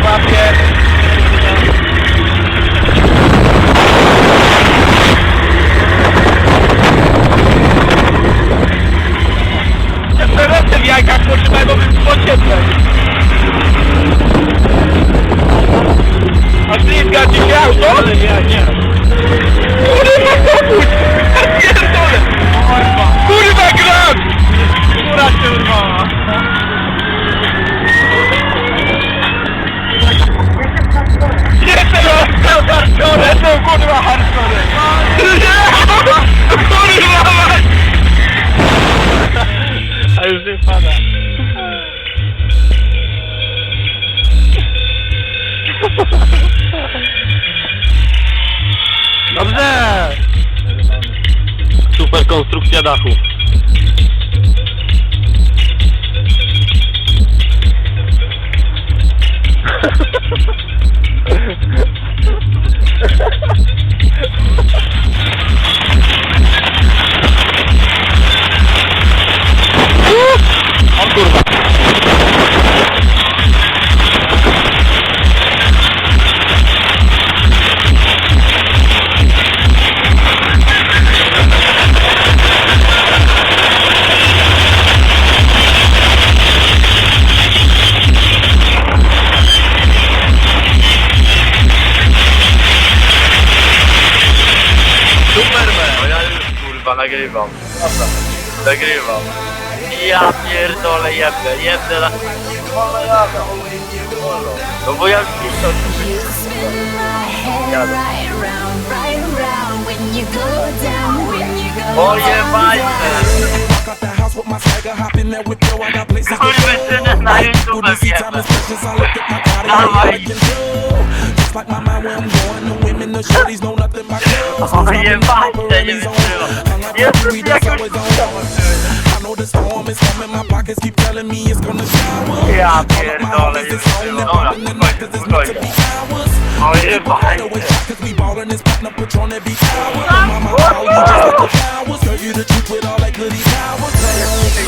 łapie. Ręce w jajkach potrzymaj, bo bym pociepleć. A ślizga ci się auto? Nie. Kurwa, popójdź! Pierdolę! Kurwa, gram! Góra się urwała. Jeszcze raz hardcore! To kurwa hardcore! Kurwa mać! A już nie spada. Dobrze! Super konstrukcja dachu. O kurwa. Nagrywam. Nagrywam. Ja pierdolę, jebnę na... No bo ja już nie chcę. O jebajcie! Kurwy syny na YouTube wiemy. Dawaj! O jebajcie, nie wytrzymam. Jezus, jaka ja pierdolę, nie wytrzymam. Dobra, spokojnie. O jebajcie.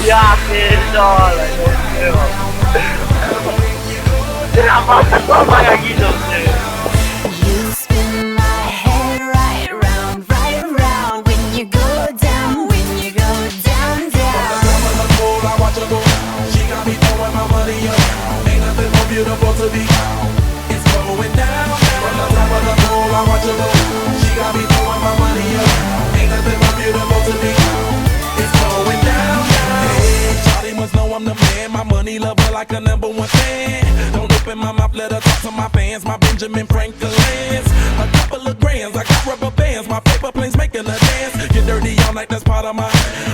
Ja pierdolę, nie wytrzymam. Drama jak idą, nie. Beautiful to be, it's going down. From the top of the pole, I watch her go. She got me throwing my money up. Ain't nothing more beautiful to be, it's going down. Hey, Charlie must know I'm the man. My money lover like a #1 fan. Don't open my mouth, let her talk to my fans. My Benjamin Franklin's, a couple of grands. I got rubber bands. My paper planes making a dance. Get dirty all night, that's part of my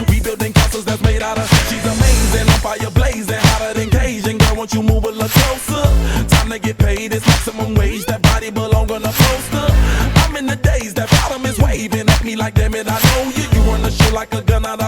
rebuilding castles that's made out of. She's amazing, on fire blazing, hotter than Cajun. Girl, won't you move a little closer? Time to get paid, it's maximum wage. That body belong on a poster. I'm in the days, that bottom is waving at me like, damn it, I know you. You run the show like a gun out of